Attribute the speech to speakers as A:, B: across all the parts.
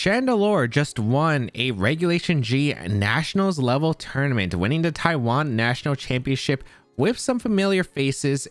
A: Chandelure just won a Regulation G Nationals level tournament, winning the Taiwan National Championship with some familiar faces,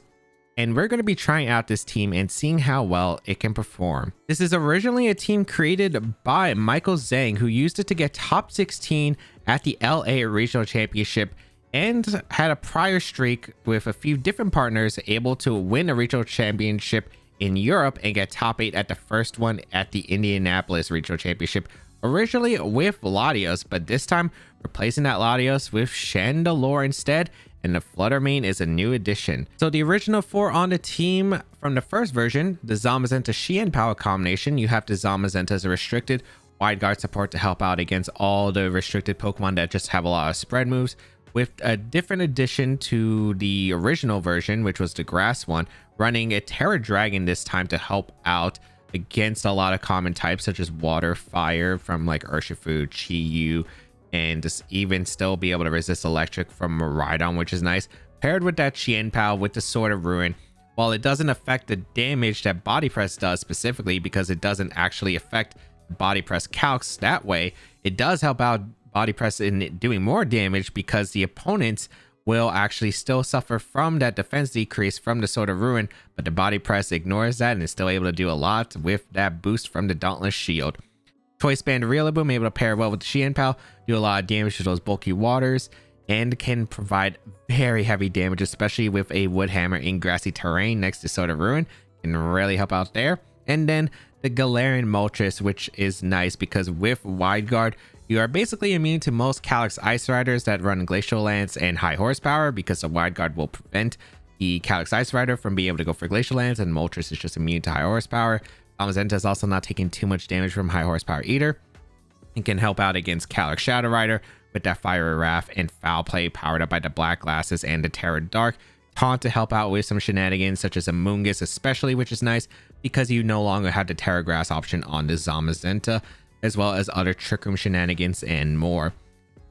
A: and we're going to be trying out this team and seeing how well it can perform. This is originally a team created by Michael Zhang, who used it to get top 16 at the LA Regional Championship and had a prior streak with a few different partners able to win a regional championship in Europe and get top 8 at the first one at the Indianapolis Regional Championship, originally with Latios, but this time replacing that Latios with Chandelure instead, and the Fluttermane is a new addition. So the original 4 on the team from the first version, the Zamazenta Wo-Chien power combination, you have the Zamazenta as a restricted wide guard support to help out against all the restricted Pokemon that just have a lot of spread moves, with a different addition to the original version, which was the grass one, running a Terra Dragon this time to help out against a lot of common types such as water, fire from like Urshifu, Chi-Yu, and just even still be able to resist electric from Miraidon, which is nice. Paired with that Chien-Pao with the Sword of Ruin, while it doesn't affect the damage that Body Press does specifically because it doesn't actually affect Body Press calcs that way, it does help out Body Press in doing more damage because the opponents will actually still suffer from that defense decrease from the Sword of Ruin, but the Body Press ignores that and is still able to do a lot with that boost from the Dauntless Shield. Choice Band Rillaboom able to pair well with the Chien-Pao, do a lot of damage to those bulky waters, and can provide very heavy damage, especially with a Wood Hammer in grassy terrain next to Sword of Ruin. Can really help out there. And then the Galarian Moltres, which is nice because with Wide Guard, you are basically immune to most Calyx Ice Riders that run Glacial Lance and high horsepower, because the Wide Guard will prevent the Calyx Ice Rider from being able to go for Glacial Lance, and Moltres is just immune to high horsepower. Zamazenta is also not taking too much damage from high horsepower either, and can help out against Calyx Shadow Rider with that Fiery Wrath and Foul Play powered up by the Black Glasses and the Terra Dark. Taunt to help out with some shenanigans such as a Moongus especially, which is nice because you no longer have the Terra Grass option on the Zamazenta, as well as other Trick Room shenanigans and more.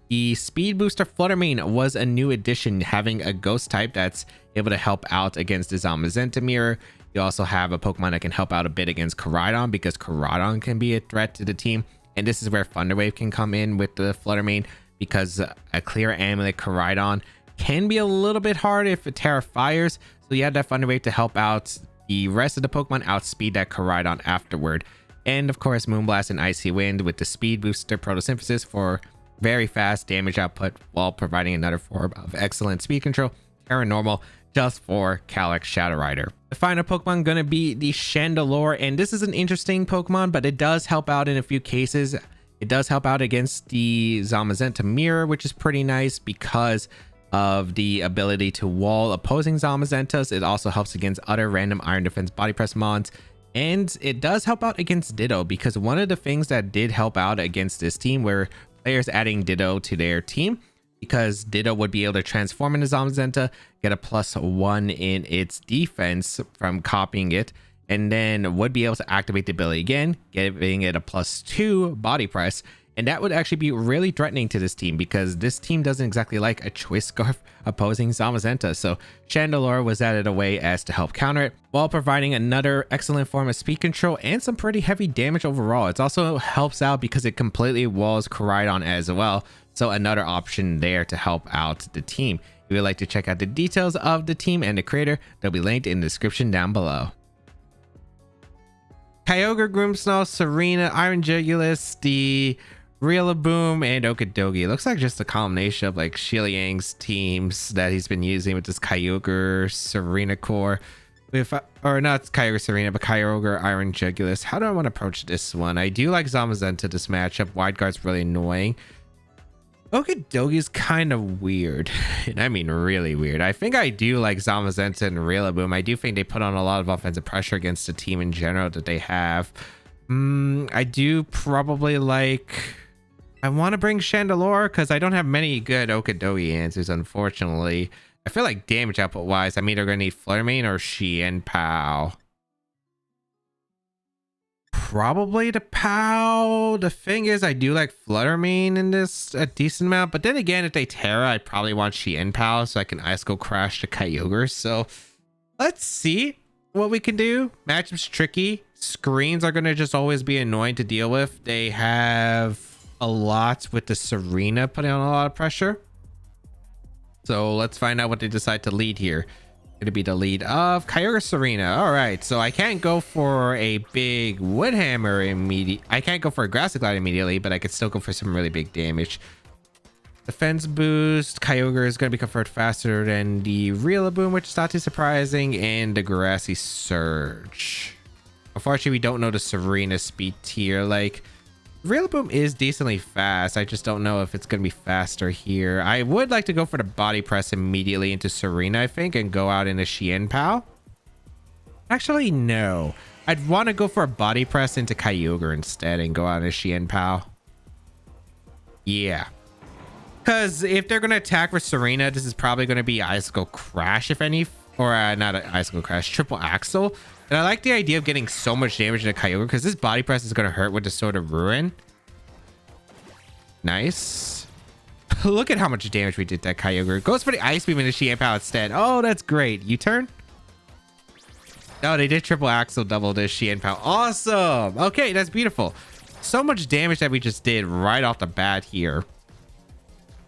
A: The Speed Booster Fluttermane was a new addition, having a ghost type that's able to help out against the Zamazenta mirror. You also have a Pokemon that can help out a bit against Koraidon because Koraidon can be a threat to the team. And this is where Thunder Wave can come in with the Fluttermane, because a clear Amulet Koraidon can be a little bit hard if it Terra fires. So you have that Thunder Wave to help out the rest of the Pokemon outspeed that Koraidon afterward. And of course, Moonblast and Icy Wind with the Speed Booster Photosynthesis for very fast damage output while providing another form of excellent speed control. Terra Normal just for Calyx Shadow Rider. The final Pokemon going to be the Chandelure, and this is an interesting Pokemon, but it does help out in a few cases. It does help out against the Zamazenta mirror, which is pretty nice because of the ability to wall opposing Zamazentas. It also helps against other random Iron Defense Body Press mons. And it does help out against Ditto, because one of the things that did help out against this team were players adding Ditto to their team, because Ditto would be able to transform into Zamazenta, get a +1 in its defense from copying it, and then would be able to activate the ability again, giving it a +2 body press. And that would actually be really threatening to this team, because this team doesn't exactly like a Choice Scarf opposing Zamazenta. So Chandelure was added away as to help counter it, while providing another excellent form of speed control and some pretty heavy damage overall. It also helps out because it completely walls Koraidon as well. So another option there to help out the team. If you would like to check out the details of the team and the creator, they'll be linked in the description down below. Kyogre, Grimmsnarl, Serena, Yvesangelist, the Rillaboom, and Okidogi. It looks like just a combination of like Shiliang's teams that he's been using with this Kyogre Serena core. With, or not Kyogre Serena, but Kyogre Yvesangelist. How do I want to approach this one? I do like Zamazenta this matchup. Wide Guard's really annoying. Okidogi's kind of weird. And I mean really weird. I think I do like Zamazenta and Rillaboom. I do think they put on a lot of offensive pressure against the team in general that they have. I do probably like... I want to bring Chandelure because I don't have many good Okidogi answers, unfortunately. I feel like damage output wise, I'm either going to need Fluttermane or Chien-Pao. Probably the Pao. The thing is, I do like Fluttermane in this a decent amount, but then again, if they Terra, I probably want Chien-Pao so I can Ice Cold Crash the Kyogre. So let's see what we can do. Matchup's tricky. screens are going to just always be annoying to deal with. They have a lot with the Serena putting on a lot of pressure. So let's find out what they decide to lead here. Going to be the lead of Kyogre Serena. All right, so I can't go for a big wood hammer immediately. I can't go for a grassy glide immediately, but I could still go for some really big damage. Defense boost. Kyogre is going to be converted faster than the Rillaboom, which is not too surprising, and the grassy surge. Unfortunately, we don't know the Serena speed tier. Like, Rillaboom is decently fast. I just don't know if it's going to be faster here. I would like to go for the body press immediately into Serena, I think, and go out into Xianpao. Actually, no. I'd want to go for a body press into Kyogre instead and go out into Xianpao. Yeah. Because if they're going to attack for Serena, this is probably going to be Icicle Crash, if any. Or not an Icicle Crash, Triple Axle. And I like the idea of getting so much damage into Kyogre because this body press is going to hurt with the Sword of Ruin. Nice. Look at how much damage we did to that Kyogre. Goes for the Ice Beam into Xianpao instead. Oh, that's great. U-turn? Oh, they did Triple Axle double to Xianpao. Awesome. Okay, that's beautiful. So much damage that we just did right off the bat here.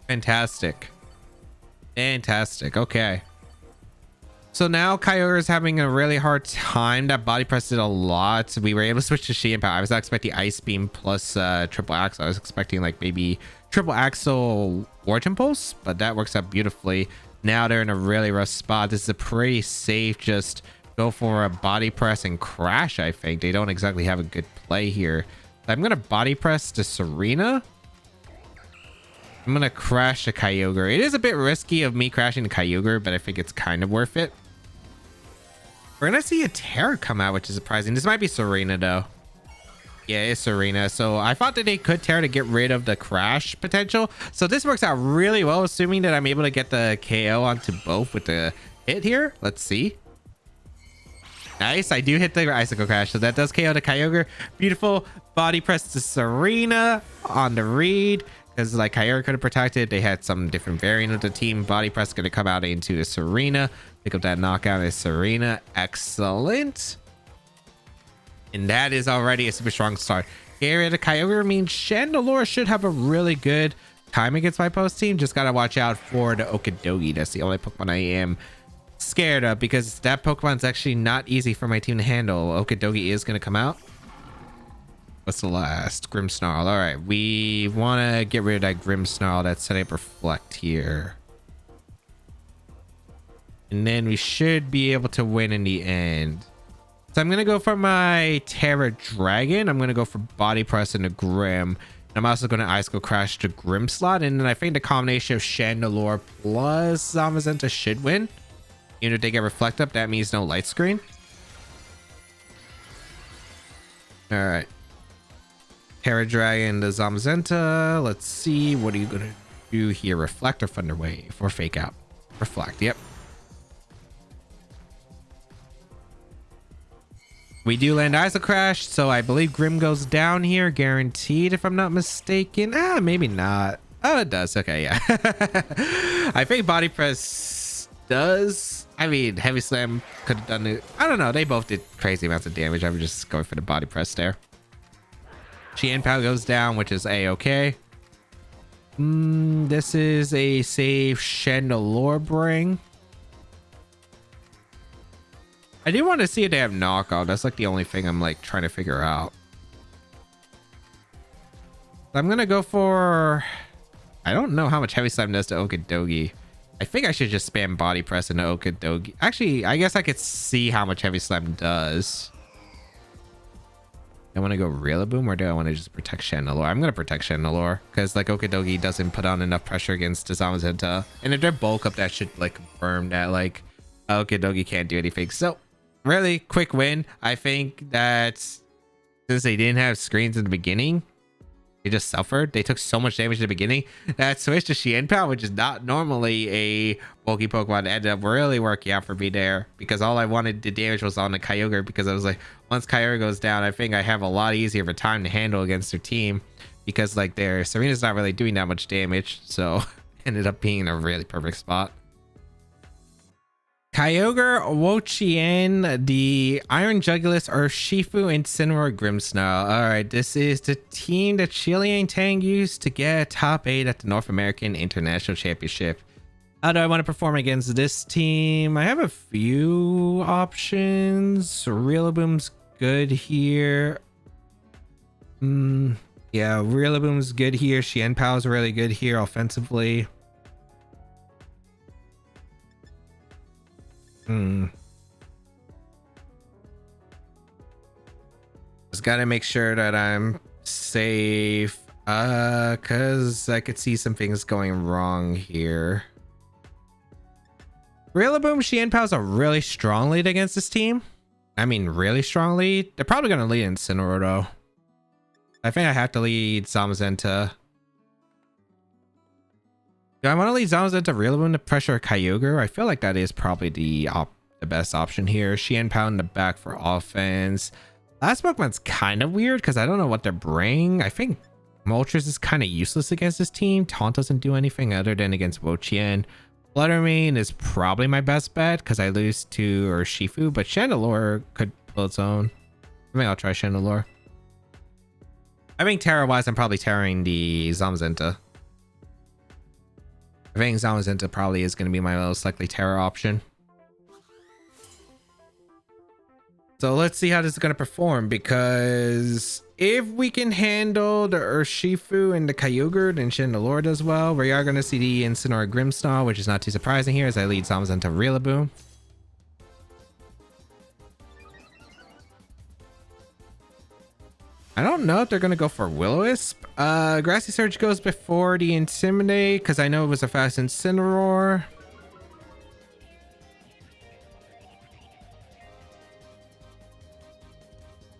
A: Fantastic. Fantastic. Okay. So now Kyogre is having a really hard time. That body press did a lot. We were able to switch to Xianpao. I was not expecting Ice Beam plus Triple Axle. I was expecting like maybe Triple Axle Origin Pulse, but that works out beautifully. Now they're in a really rough spot. This is a pretty safe just go for a body press and crash, I think. They don't exactly have a good play here. I'm going to body press to Serena. I'm going to crash to Kyogre. It is a bit risky of me crashing to Kyogre, but I think it's kind of worth it. We're going to see a Terra come out, which is surprising. This might be Serena, though. Yeah, it's Serena. So I thought that they could Terra to get rid of the crash potential. So this works out really well, assuming that I'm able to get the KO onto both with the hit here. Let's see. Nice. I do hit the Icicle Crash. So that does KO to Kyogre. Beautiful body press to Serena on the read. Because like Kyogre could have protected. They had some different variant of the team. Body press going to come out into a Serena. Pick up that knockout as Serena. Excellent. And that is already a super strong start. Area to Kyogre means Chandelure should have a really good time against my post team. Just got to watch out for the Okidogi. That's the only Pokemon I am scared of because that Pokemon's actually not easy for my team to handle. Okidogi is going to come out. What's the last? Grimmsnarl. All right. We want to get rid of that Grimmsnarl. That's setting up Reflect here. And then we should be able to win in the end. So I'm going to go for my Terra Dragon. I'm going to go for Body Press into Grim. I'm also going to Icicle Crash to Grimmslot. And then I think the combination of Chandelure plus Zamazenta should win. Even if they get Reflect up, that means no Light Screen. All right. Terra Dragon to Zamazenta. Let's see. What are you going to do here? Reflect or Thunder Wave or Fake Out? Reflect. Yep. We do land Icicle Crash, so I believe Grim goes down here, guaranteed, if I'm not mistaken. Maybe not. Oh, it does. Okay, yeah. I think Body Press does. I mean, Heavy Slam could have done it. I don't know. They both did crazy amounts of damage. I'm just going for the Body Press there. Xianpao goes down, which is A-okay. This is a safe Chandelure bring. I do want to see if they have knockout. That's like the only thing I'm like trying to figure out. I'm going to go for... I don't know how much Heavy Slam does to Okidogi. I think I should just spam Body Press into Okidogi. Actually, I guess I could see how much Heavy Slam does. I want to go Rillaboom or do I want to just protect Chandelure? I'm going to protect Chandelure because like Okidogi doesn't put on enough pressure against Zamazenta. And if they're bulk up, that should like confirm that like Okidogi can't do anything. So really quick win. I think that since they didn't have screens in the beginning, they just suffered. They took so much damage in the beginning that switch to Xianpao, which is not normally a bulky Pokemon, ended up really working out for me there because all I wanted the damage was on the Kyogre because I was like, once Kyogre goes down, I think I have a lot easier of a time to handle against their team because like their Serena's not really doing that much damage. So ended up being in a really perfect spot. Kyogre, Wo-Chien, the Iron Jugulus, Urshifu, and Incineroar Grimmsnarl. Alright, this is the team that Chilean Tang used to get top 8 at the North American International Championship. How do I want to perform against this team? I have a few options. Rillaboom's good here. Yeah, Rillaboom's good here. Xianpao's really good here offensively. Just gotta make sure that I'm safe, cause I could see some things going wrong here. Rillaboom, Xianpao's a really strong lead against this team. I mean, really strong lead. They're probably gonna lead Incineroar though. I think I have to lead Zamazenta. Do I want to lead Zamazenta Rillaboom to pressure Kyogre? I feel like that is probably the best option here. Xianpao in the back for offense. Last Pokemon's kind of weird because I don't know what they're bringing. I think Moltres is kind of useless against this team. Taunt doesn't do anything other than against Wo-Chien. Fluttermane is probably my best bet because I lose to Urshifu, but Chandelure could pull its own. I think I'll try Chandelure. I think Terra-wise, I'm probably tearing the Zamazenta. I think Zamazenta probably is going to be my most likely Terra option. So let's see how this is going to perform, because if we can handle the Urshifu and the Kyogre, then Chandelure does well. We are going to see the Incineroar Grimmsnarl, which is not too surprising here as I lead Zamazenta Rillaboom. I don't know if they're going to go for Will-O-Wisp. Grassy Surge goes before the Intimidate because I know it was a fast Incineroar.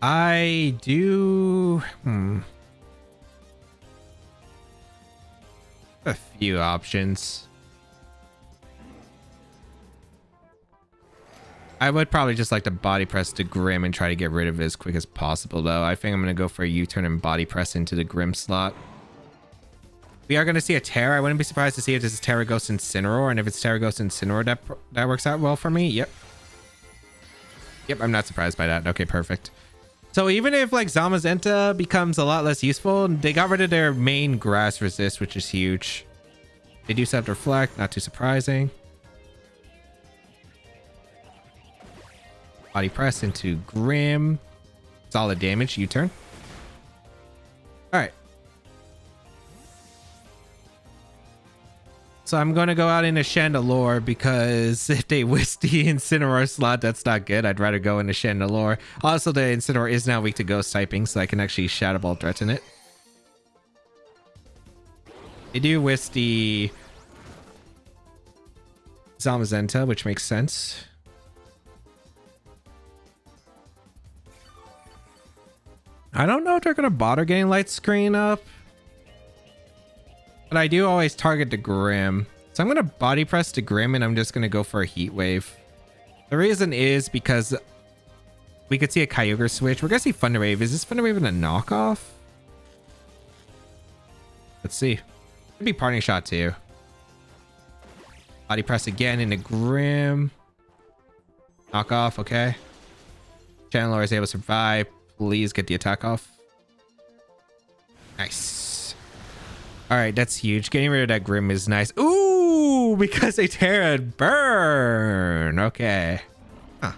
A: I do... a few options. I would probably just like to body press the Grimm and try to get rid of it as quick as possible, though. I think I'm going to go for a U-turn and body press into the Grimm slot. We are going to see a Terra. I wouldn't be surprised to see if this is Terra Ghost Incineroar, and if it's Terra Ghost Incineroar, that works out well for me. Yep, I'm not surprised by that. Okay, perfect. So even if like Zamazenta becomes a lot less useful, they got rid of their main grass resist, which is huge. They do set Reflect, not too surprising. Body press into Grimm. Solid damage. U-turn. All right. So I'm going to go out into Chandelure because if they whisk the Incineroar slot, that's not good. I'd rather go into Chandelure. Also, the Incineroar is now weak to Ghost typing, so I can actually Shadow Ball threaten it. They do whisk the Zamazenta, which makes sense. I don't know if they're going to bother getting light screen up. But I do always target the Grimm. So I'm going to body press the Grimm and I'm just going to go for a Heat Wave. The reason is because we could see a Kyogre switch. We're going to see Thunder Wave. Is this Thunder Wave in a knockoff? Let's see. Could be Parting Shot too. Body press again into Grimm. Knockoff, okay. Chandelure is able to survive. Please get the attack off. Nice. All right, that's huge. Getting rid of that Grimm is nice. Ooh, because they Terra and burn. Okay. Huh.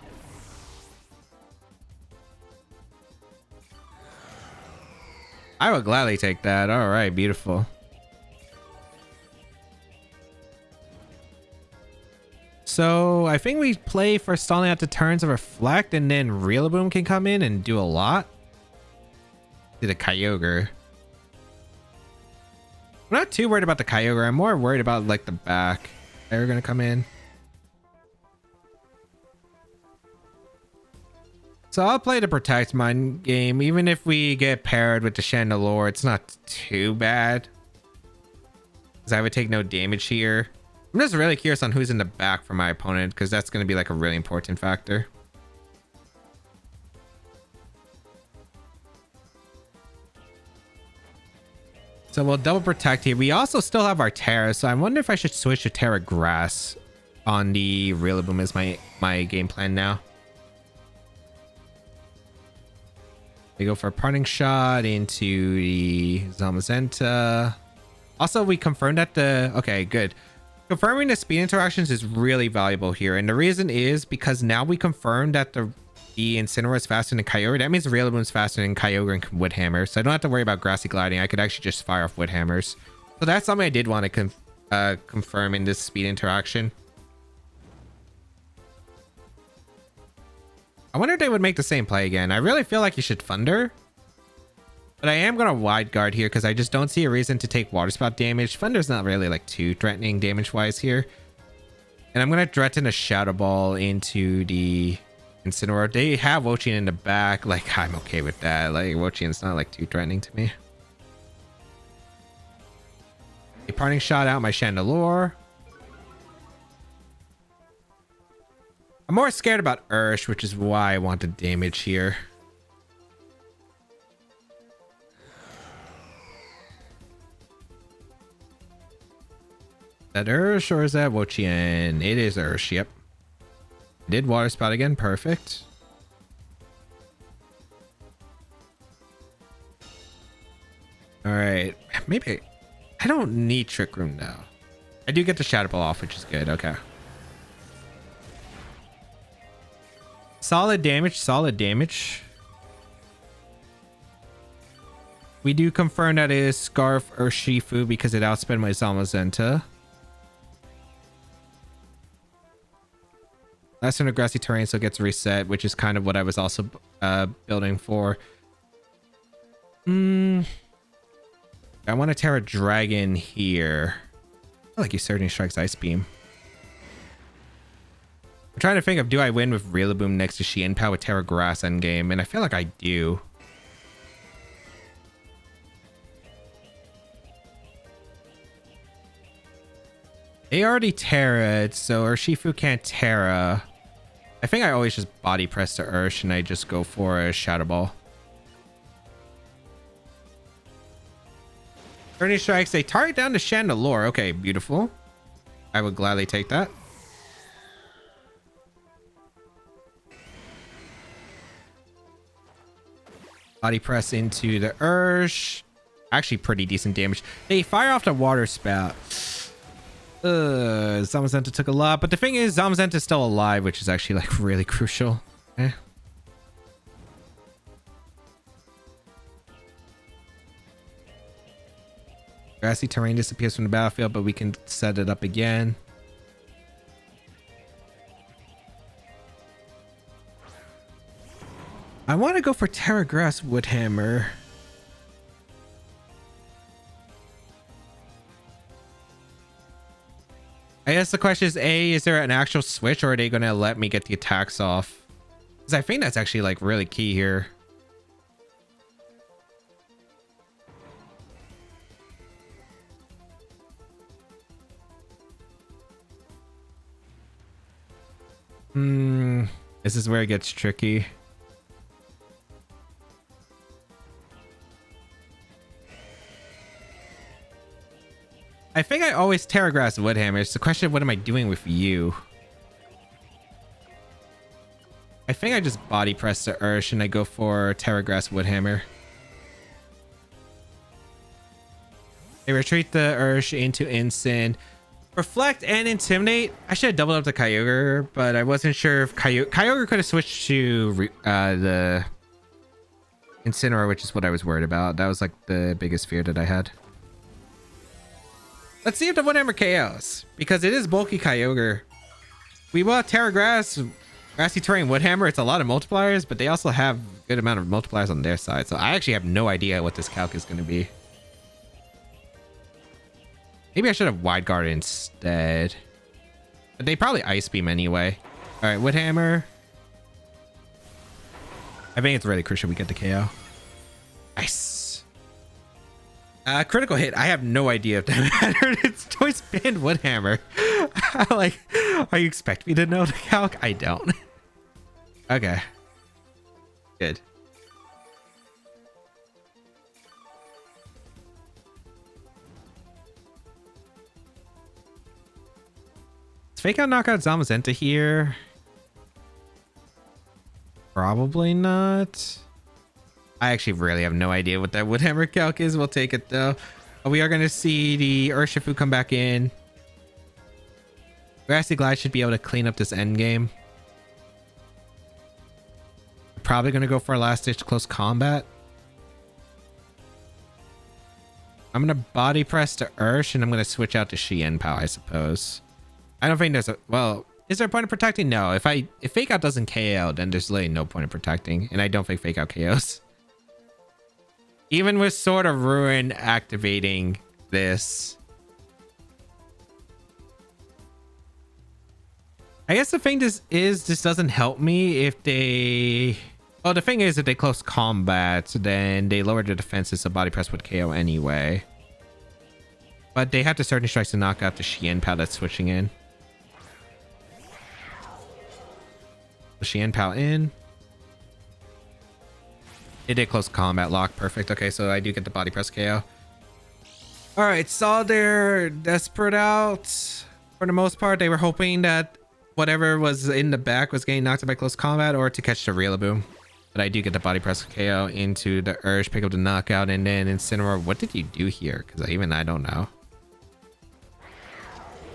A: I would gladly take that. All right, beautiful. So I think we play for stalling out the turns of Reflect, and then Rillaboom can come in and do a lot. To the Kyogre. I'm not too worried about the Kyogre. I'm more worried about like the back. They're gonna come in. So I'll play the Protect Mine game. Even if we get paired with the Chandelure, it's not too bad. Because I would take no damage here. I'm just really curious on who's in the back for my opponent, because that's going to be like a really important factor. So we'll double protect here. We also still have our Terra, so I wonder if I should switch to Terra Grass. on the Rillaboom is my game plan now. We go for a parting shot into the Zamazenta. Also, we confirmed that okay, good. Confirming the speed interactions is really valuable here. And the reason is because now we confirmed that the Incineroar is faster than Kyogre. That means the Rillaboom is faster than Kyogre and Wood Hammer. So I don't have to worry about Grassy Gliding. I could actually just fire off Wood Hammers. So that's something I did want to confirm in this speed interaction. I wonder if they would make the same play again. I really feel like you should Thunder. But I am going to Wide Guard here because I just don't see a reason to take Water Spout damage. Thunder's not really like too threatening damage-wise here. And I'm going to threaten a Shadow Ball into the Incineroar. They have Wo-Chien in the back. Like, I'm okay with that. Like, Wo-Chien's not like too threatening to me. A parting shot out my Chandelure. I'm more scared about Ursh, which is why I want the damage here. Is that Ursh or is that Wo-Chien? It is Ursh, yep. Did Water Spout again, perfect. Alright, maybe I don't need Trick Room now. I do get the Shadow Ball off, which is good, okay. Solid damage, solid damage. We do confirm that it is Scarf or Shifu because it outspent my Zamazenta. Last in a grassy terrain, so it gets reset, which is kind of what I was also building for. I want to Terra Dragon here. I feel like he certainly strikes Ice Beam. I'm trying to think of, do I win with Rillaboom next to Xianpao with Terra Grass endgame? And I feel like I do. They already Terra'd, so Urshifu can't Terra. I think I always just body press to Ursh and I just go for a Shadow Ball. Turning strikes, they target down to Chandelure. Okay, beautiful. I would gladly take that. Body press into the Ursh. Actually pretty decent damage. They fire off the Water Spout. Zamazenta took a lot, but the thing is Zamazenta is still alive, which is actually like really crucial. Grassy terrain disappears from the battlefield, but we can set it up again. I want to go for Terra Grass Woodhammer. I guess the question is, is there an actual switch or are they going to let me get the attacks off? Because I think that's actually like really key here. This is where it gets tricky. I think I always Terra Grass Woodhammer. It's the question of what am I doing with you? I think I just body press the Ursh and I go for Terra Grass Woodhammer. I retreat the Ursh into Incin. Reflect and Intimidate. I should have doubled up the Kyogre, but I wasn't sure if Kyogre could have switched to the Incineroar, which is what I was worried about. That was like the biggest fear that I had. Let's see if the Woodhammer KOs, because it is bulky Kyogre. We will have Terra Grass, Grassy Terrain Woodhammer. It's a lot of multipliers, but they also have a good amount of multipliers on their side. So I actually have no idea what this calc is going to be. Maybe I should have Wide Guard instead. But they probably Ice Beam anyway. All right, Woodhammer. I think it's really crucial we get the KO. Nice. Critical hit. I have no idea if that mattered. It's Choice Band Woodhammer. Like, are you expect me to know the calc? I don't. Okay. Good. Let's fake out knockout Zamazenta here. Probably not. I actually really have no idea what that Woodhammer calc is. We'll take it though. We are going to see the Urshifu come back in. Grassy Glide should be able to clean up this end game. Probably going to go for a last ditch close combat. I'm going to body press to Ursh and I'm going to switch out to Xianpao, I suppose. I don't think there's a... Well, is there a point of protecting? No. If Fake Out doesn't KO, then there's literally no point of protecting. And I don't think Fake Out KOs. Even with Sword of Ruin activating this. I guess the thing this doesn't help me if they... Well, the thing is, if they close combat, then they lower their defenses, so body press would KO anyway. But they have to Certain Strikes to knock out the Xianpao that's switching in. Xianpao in. It did close combat lock. Perfect. Okay, so I do get the body press KO. Alright, saw their desperate out. For the most part, they were hoping that whatever was in the back was getting knocked out by close combat or to catch the Rillaboom. But I do get the body press KO into the Urge, pick up the knockout, and then Incineroar. What did you do here? Because even I don't know.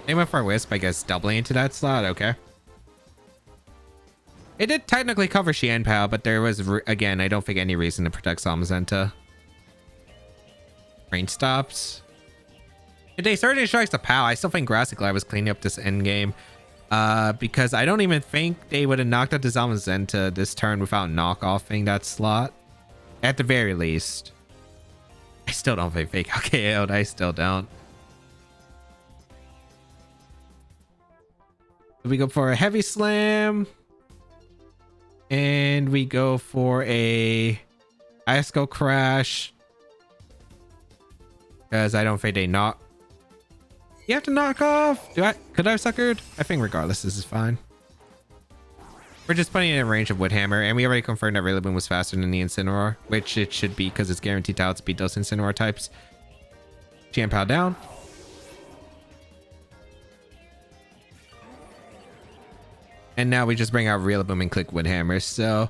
A: They went for a Wisp, I guess, doubling into that slot. Okay. It did technically cover Xianpao, but there was, again, I don't think any reason to protect Zamazenta. Rain stops. If they Certain Strikes the Pow, I still think Grassy Glide was cleaning up this end game. Because I don't even think they would have knocked out the Zamazenta this turn without knockoffing that slot. At the very least. I still don't think Fake Out KO'd. I still don't. We go for a Heavy Slam. And we go for a Ice-Go Crash. Because I don't think they knock. You have to knock off. Could I have suckered? I think regardless, this is fine. We're just putting it in range of Woodhammer, and we already confirmed that Rillaboom was faster than the Incineroar, which it should be because it's guaranteed to outspeed those Incineroar types. Xianpao down. And now we just bring out Rillaboom and click Woodhammer. So,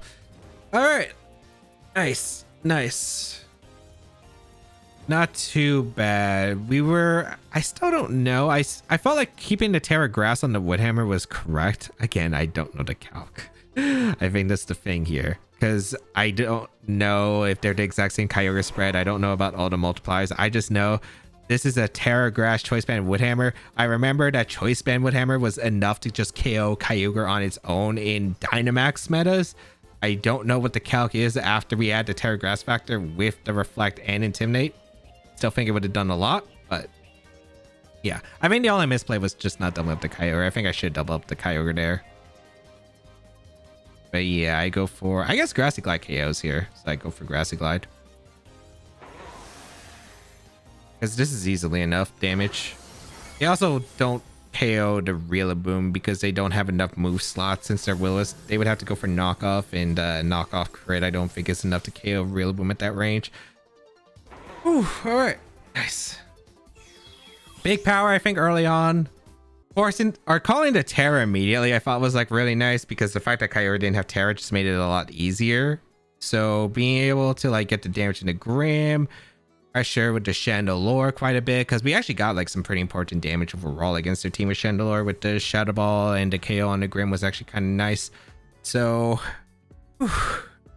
A: all right. Nice. Nice. Not too bad. I still don't know. I felt like keeping the Terra Grass on the Woodhammer was correct. Again, I don't know the calc. I think that's the thing here. Because I don't know if they're the exact same Kyogre spread. I don't know about all the multipliers. I just know this is a Terra Grass Choice Band Woodhammer. I remember that Choice Band Woodhammer was enough to just KO Kyogre on its own in Dynamax metas. I don't know what the calc is after we add the Terra Grass factor with the Reflect and Intimidate. Still think it would have done a lot, but yeah. I mean, the only misplay was just not doubling up the Kyogre. I think I should double up the Kyogre there. But yeah, I go for... I guess Grassy Glide KOs here. So I go for Grassy Glide. Because this is easily enough damage. They also don't KO the Rillaboom because they don't have enough move slots since they're Willis. They would have to go for knockoff, and knockoff crit I don't think is enough to KO Rillaboom at that range. Ooh, all right. Nice. Big power, I think, early on. Forcing or calling the Terra immediately, I thought was like really nice because the fact that Kyogre didn't have Terra just made it a lot easier. So being able to like get the damage into Grim, pressure with the Chandelure quite a bit because we actually got like some pretty important damage overall against their team with Chandelure with the Shadow Ball, and the KO on the Grim was actually kind of nice. So, whew.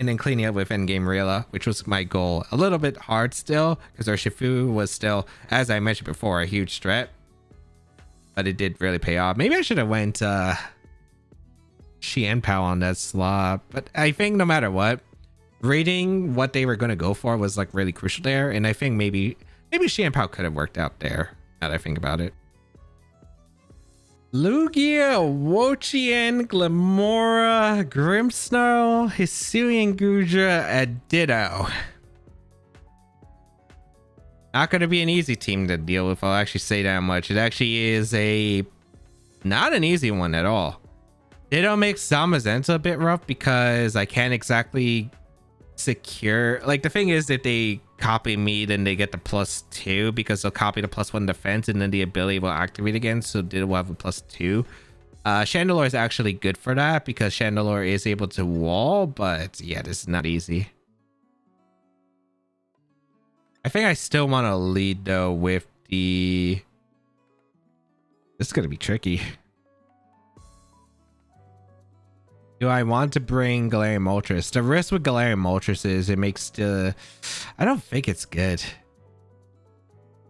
A: And then cleaning up with endgame Rilla, which was my goal. A little bit hard still, because Urshifu was still, as I mentioned before, a huge threat. But it did really pay off. Maybe I should have went Xianpao on that slot. But I think no matter what, reading what they were going to go for was like really crucial there. And I think maybe Xianpao could have worked out there, now that I think about it. Lugia, Wo-Chien, Glamora, Grimmsnarl, Hisuian Gudra, and Ditto. Not going to be an easy team to deal with, I'll actually say that much. It actually is not an easy one at all. Ditto makes Zamazenta a bit rough because I can't exactly secure... Like, the thing is, if they copy me, then they get the +2 because they'll copy the +1 defense and then the ability will activate again, so Ditto will have a +2. Chandelure is actually good for that because Chandelure is able to wall, but yeah, this is not easy. I think I still want to lead though with the... This is going to be tricky. Do I want to bring Galarian Moltres? The risk with Galarian Moltres is it makes the... I don't think it's good.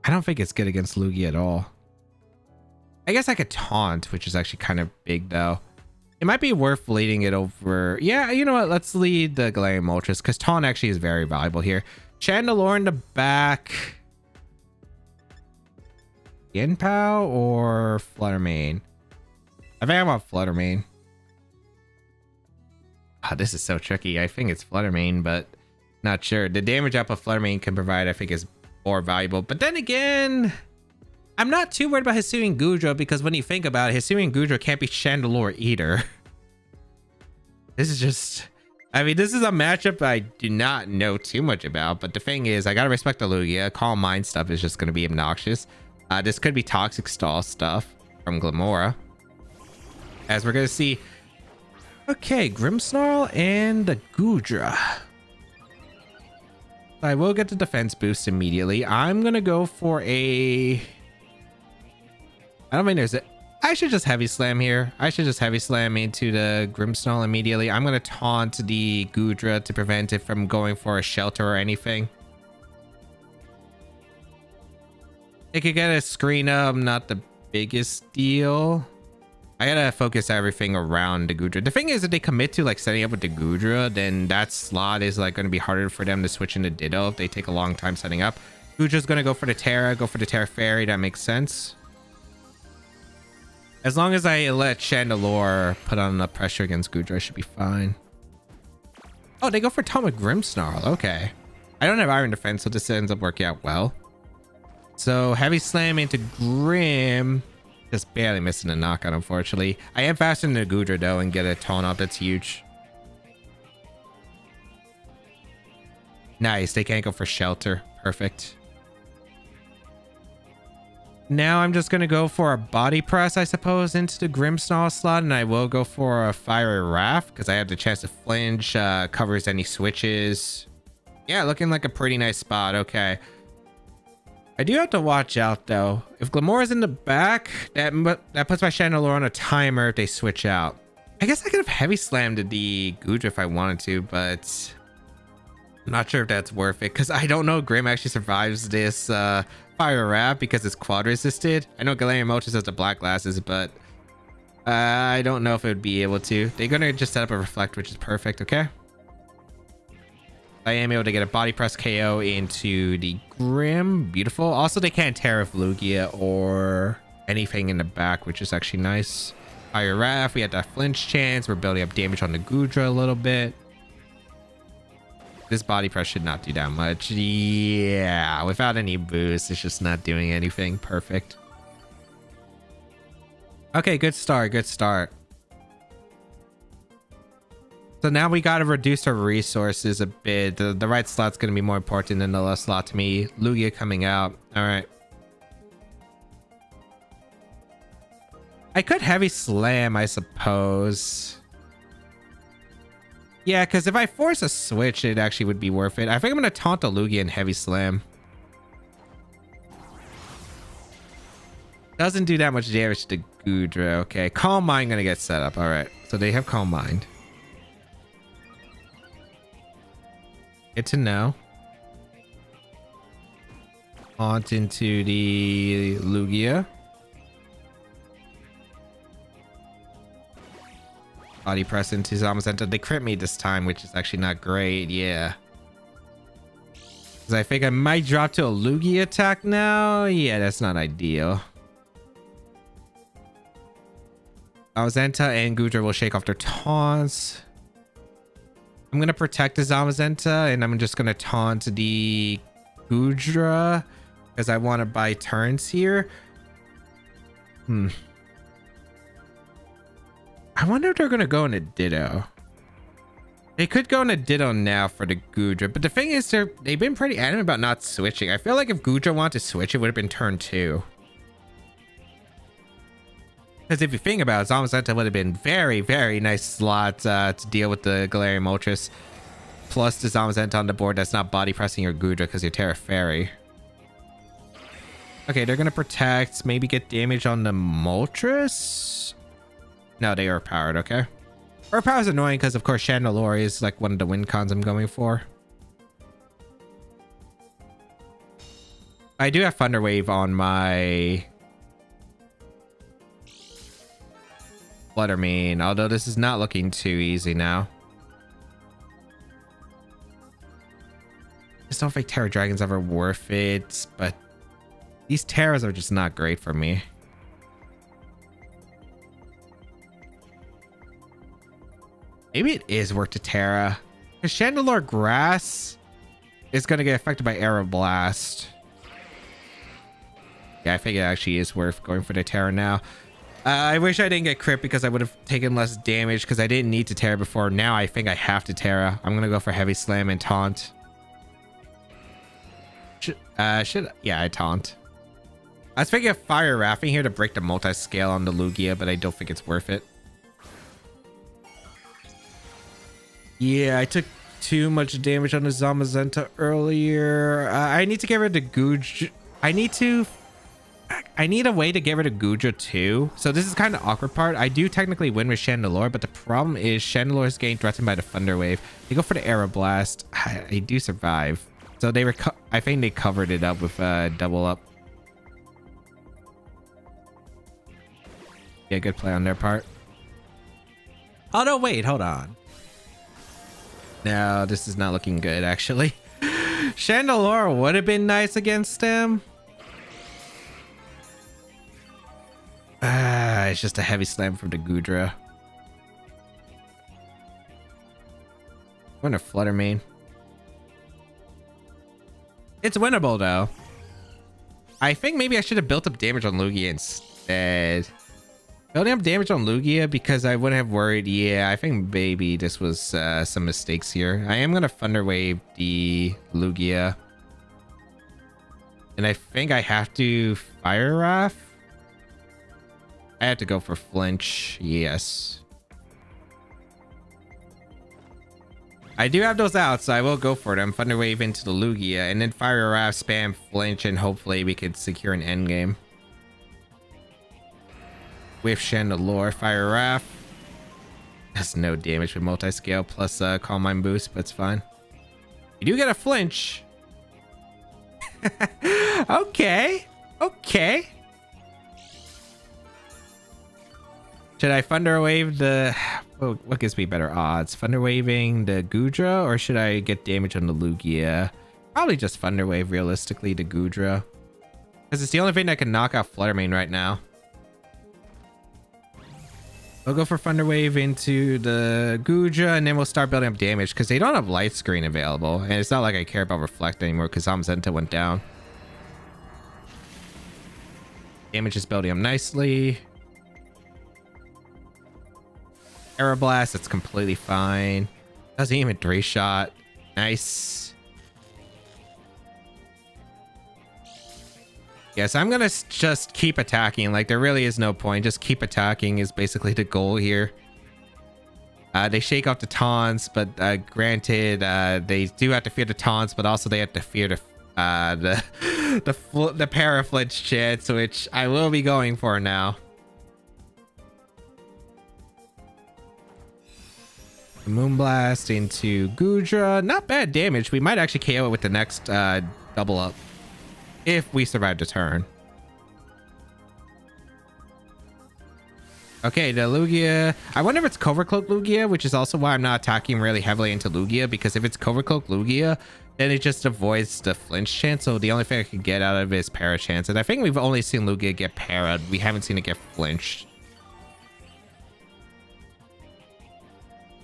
A: I don't think it's good against Lugia at all. I guess I could taunt, which is actually kind of big though. It might be worth leading it over. Yeah, you know what? Let's lead the Galarian Moltres because taunt actually is very valuable here. Chandelure in the back. Yenpao or Fluttermane? I think I want Fluttermane. Oh, this is so tricky. I think it's Fluttermane, but not sure. The damage up a Fluttermane can provide, I think, is more valuable. But then again, I'm not too worried about Hisuian Goodra because when you think about it, Hisuian Goodra can't be Chandelure either. This is just... I mean, this is a matchup I do not know too much about, but the thing is, I gotta respect the Lugia. Calm Mind stuff is just gonna be obnoxious. This could be Toxic Stall stuff from Glamora. As we're gonna see... Okay, Grimmsnarl and the Goodra. I will get the defense boost immediately. I'm gonna go for a... I don't think there's a... I should just Heavy Slam here. I should just Heavy Slam into the Grimmsnarl immediately. I'm gonna taunt the Goodra to prevent it from going for a shelter or anything. It could get a screen up, not the biggest deal. I gotta focus everything around the Goodra. The thing is, if they commit to like setting up with the Goodra, then that slot is like gonna be harder for them to switch into Ditto if they take a long time setting up. Goodra's gonna go for the Terra, go for the Terra Fairy. That makes sense. As long as I let Chandelure put on enough pressure against Goodra, I should be fine. Oh, they go for Atomic Grimmsnarl. Okay. I don't have Iron Defense, so this ends up working out well. So Heavy Slam into Grim. Just barely missing a knockout, unfortunately. I am faster than the Goodra, though, and get a taunt up. That's huge. Nice. They can't go for shelter. Perfect. Now I'm just going to go for a body press, I suppose, into the Grimmsnarl slot, and I will go for a Fiery Wrath because I have the chance to flinch, covers any switches. Yeah, looking like a pretty nice spot. Okay. I do have to watch out, though. If Glamour's in the back, that puts my Chandelure on a timer if they switch out. I guess I could have Heavy Slammed the Goodra if I wanted to, but I'm not sure if that's worth it because I don't know if Grim actually survives this Fire Wrap because it's quad resisted. I know Galarian Moltres has the black glasses, but I don't know if it would be able to. They're going to just set up a Reflect, which is perfect, okay? I am able to get a body press KO into the Grim. Beautiful. Also, they can't tear off Lugia or anything in the back, which is actually nice. Fire Wrath, we had that flinch chance. We're building up damage on the Goodra a little bit. This body press should not do that much. Yeah, without any boost, it's just not doing anything. Perfect. Okay, good start. Good start. So now we got to reduce our resources a bit. The right slot's going to be more important than the left slot to me. Lugia coming out. All right. I could Heavy Slam, I suppose. Yeah, because if I force a switch, it actually would be worth it. I think I'm going to taunt the Lugia and Heavy Slam. Doesn't do that much damage to Goodra. Okay, Calm Mind going to get set up. All right. So they have Calm Mind. Good to know. Taunt into the Lugia. Body press into Zamazenta. They crit me this time, which is actually not great. Yeah. Because I think I might drop to a Lugia attack now. Yeah, that's not ideal. Zamazenta and Goodra will shake off their taunts. I'm going to protect the Zamazenta, and I'm just going to taunt the Goodra because I want to buy turns here. I wonder if they're going to go into Ditto. They could go into Ditto now for the Goodra, but the thing is, they've been pretty adamant about not switching. I feel like if Goodra wanted to switch, it would have been turn 2. Because if you think about it, Zamazenta would have been very, very nice slot to deal with the Galarian Moltres. Plus the Zamazenta on the board that's not body pressing your Gudra because you're Terra Fairy. Okay, they're going to protect, maybe get damage on the Moltres. No, they are powered, okay. Overpower is annoying because, of course, Chandelure is like one of the win cons I'm going for. I do have Thunder Wave on my Fluttermane, although this is not looking too easy now. I just don't think Terra Dragon's ever worth it, but these Terras are just not great for me. Maybe it is worth to Terra. Because Chandelure Grass is going to get affected by Aeroblast. Yeah, I think it actually is worth going for the Terra now. I wish I didn't get crit because I would have taken less damage because I didn't need to Terra before. Now I think I have to Terra. I'm going to go for Heavy Slam and Taunt. Yeah, I Taunt. I was thinking of Fire Rafting here to break the multi-scale on the Lugia, but I don't think it's worth it. Yeah, I took too much damage on the Zamazenta earlier. I need to get rid of Gudra. I need a way to get rid of Gudra too. So this is kind of awkward part. I do technically win with Chandelure, but the problem is Chandelure is getting threatened by the Thunder Wave. They go for the Aeroblast. I do survive. So they I think they covered it up with double up. Yeah, good play on their part. Oh no, wait, hold on. No, this is not looking good actually. Chandelure would have been nice against them. It's just a Heavy Slam from the Gudra. I'm gonna Fluttermane. It's winnable though. I think maybe I should have built up damage on Lugia instead. Building up damage on Lugia because I wouldn't have worried. Yeah, I think maybe this was some mistakes here. I am gonna Thunder Wave the Lugia. And I think I have to Fire Wrath. I have to go for Flinch. Yes. I do have those out, so I will go for them. Thunder Wave into the Lugia, and then Fire Wrath, spam Flinch, and hopefully we could secure an endgame. With Chandelure, Fire Wrath. That's no damage with multi-scale plus Calm Mind boost, but it's fine. You do get a Flinch. Okay. Okay. Should I Thunder Wave the... what gives me better odds? Thunder Waving the Gudra, or should I get damage on the Lugia? Probably just Thunder Wave realistically the Gudra. Because it's the only thing that can knock out Fluttermane right now. We'll go for Thunder Wave into the Gudra, and then we'll start building up damage because they don't have Light Screen available. And it's not like I care about Reflect anymore because Zamazenta went down. Damage is building up nicely. Aeroblast, that's completely fine. Doesn't even 3-shot. Nice. Yes, I'm gonna just keep attacking. Like, there really is no point. Just keep attacking is basically the goal here. They shake off the taunts, but granted, they do have to fear the taunts, but also they have to fear the Paraflinch chance, which I will be going for now. Moonblast into Gudra. Not bad damage. We might actually KO it with the next double up if we survive the turn. Okay, the Lugia. I wonder if it's Covert Cloak Lugia, which is also why I'm not attacking really heavily into Lugia, because if it's Covert Cloak Lugia, then it just avoids the flinch chance. So the only thing I can get out of it is para chance. And I think we've only seen Lugia get para'd. We haven't seen it get flinched.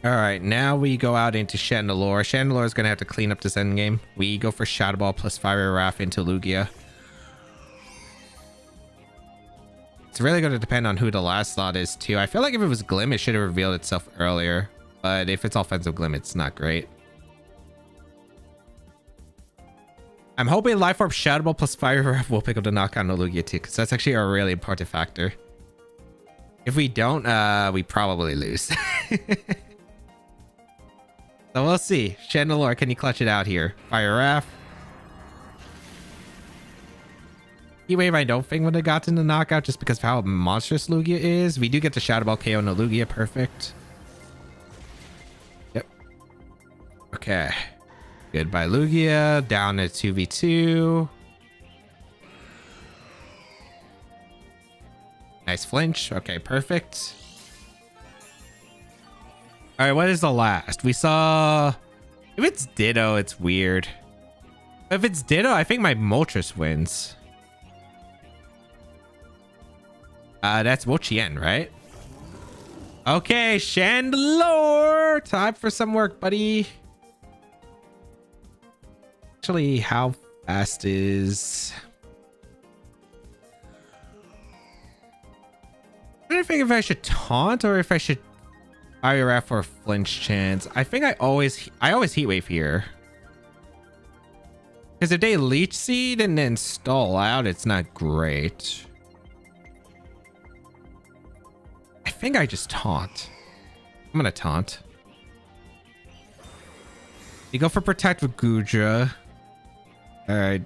A: All right, now we go out into Chandelure. Chandelure is going to have to clean up this endgame. We go for Shadow Ball plus Fire Wrath into Lugia. It's really going to depend on who the last slot is, too. I feel like if it was Glim, it should have revealed itself earlier. But if it's offensive Glim, it's not great. I'm hoping Life Orb Shadow Ball plus Fire Wrath will pick up the knockout on Lugia, too, because that's actually a really important factor. If we don't, we probably lose. So we'll see. Chandelure, can you clutch it out here? Fire Wrath. Heat Wave, I don't think would have gotten the knockout just because of how monstrous Lugia is. We do get the Shadow Ball KO no Lugia. Perfect. Yep. Okay. Goodbye Lugia. Down to 2v2. Nice flinch. Okay, perfect. All right, what is the last? We saw... If it's Ditto, it's weird. If it's Ditto, I think my Moltres wins. That's Wo-Chien, right? Okay, Chandelure! Time for some work, buddy. Actually, how fast is... I'm trying to think if I should taunt or if I should Fire Wrath for a flinch chance. I think I always Heat Wave here. Because if they Leech Seed and then stall out, it's not great. I think I just taunt. I'm gonna taunt. You go for Protect with Gudra. Alright.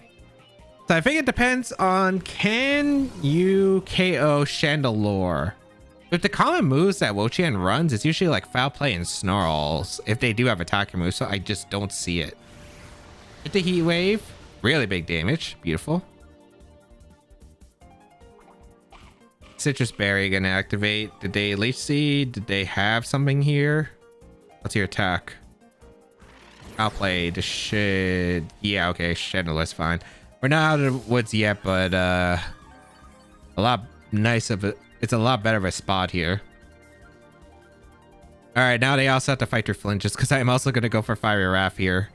A: So I think it depends on, can you KO Chandelure? With the common moves that Wo-Chien runs, it's usually like Foul Play and Snarls if they do have attacking moves, so I just don't see it. Hit the Heat Wave. Really big damage. Beautiful. Citrus Berry gonna activate. Did they Leech Seed? Did they have something here? What's your attack? Foul Play. The shit. Yeah, okay. Chandelure's fine. We're not out of the woods yet, but a lot nice of it. It's a lot better of a spot here. All right, now they also have to fight their flinches because I'm also going to go for Fire Wrath here.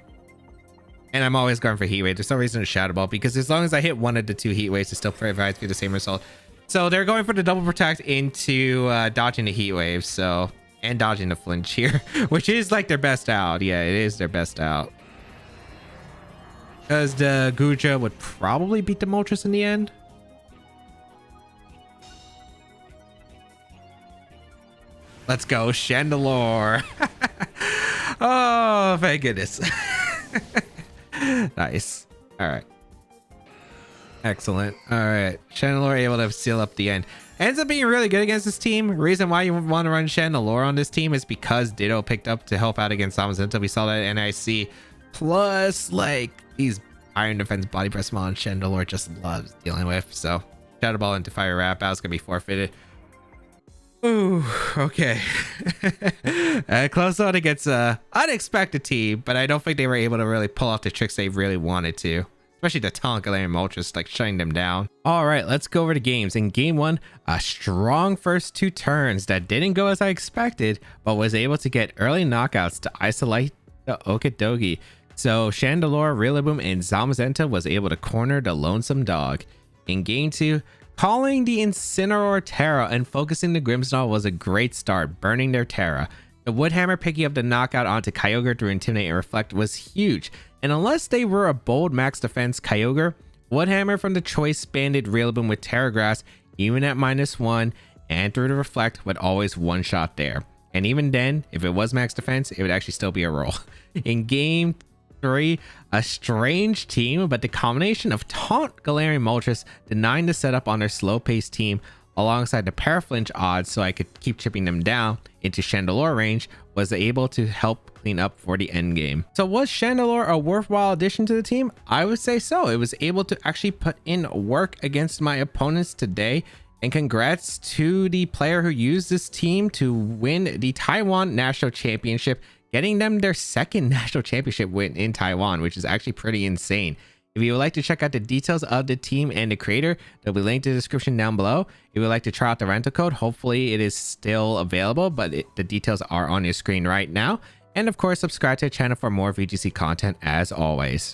A: And I'm always going for Heat Wave. There's no reason to Shadow Ball because as long as I hit one of the two Heat Waves, it still provides me the same result. So they're going for the double protect into dodging the Heat Wave. So, and dodging the flinch here, which is like their best out. Yeah, it is their best out. Because the Gudra would probably beat the Moltres in the end. Let's go, Chandelure. Oh, thank goodness. Nice. All right. Excellent. All right. Chandelure able to seal up the end. Ends up being really good against this team. Reason why you want to run Chandelure on this team is because Ditto picked up to help out against Zamazenta. We saw that at NIC. Plus, like, these Iron Defense Body Press Mon Chandelure just loves dealing with. So, Shadow Ball into Fire Wrap. That was going to be forfeited. Ooh, okay. Close out against an unexpected team, but I don't think they were able to really pull off the tricks they really wanted to. Especially the Tonkalare and Moltres, like shutting them down. All right, let's go over to games. In game one, a strong first two turns that didn't go as I expected, but was able to get early knockouts to isolate the Okidogi. So Chandelure, Rillaboom, and Zamazenta was able to corner the Lonesome Dog. In game two, calling the Incineroar Terra and focusing the Grimmsnarl was a great start, burning their Terra. The Woodhammer picking up the knockout onto Kyogre through Intimidate and Reflect was huge, and unless they were a bold max defense Kyogre, Woodhammer from the choice banded Rillaboom with Terra Grass, even at -1, and through the Reflect would always one-shot there. And even then, if it was max defense, it would actually still be a roll. In game 3, a strange team, but the combination of Taunt, Galarian Moltres, denying the setup on their slow-paced team, alongside the Paraflinch odds so I could keep chipping them down into Chandelure range, was able to help clean up for the end game. So was Chandelure a worthwhile addition to the team? I would say so. It was able to actually put in work against my opponents today, and congrats to the player who used this team to win the Taiwan National Championship, getting them their second national championship win in Taiwan, which is actually pretty insane. If you would like to check out the details of the team and the creator, they'll be linked in the description down below. If you would like to try out the rental code, hopefully it is still available, but the details are on your screen right now. And of course, subscribe to the channel for more VGC content as always.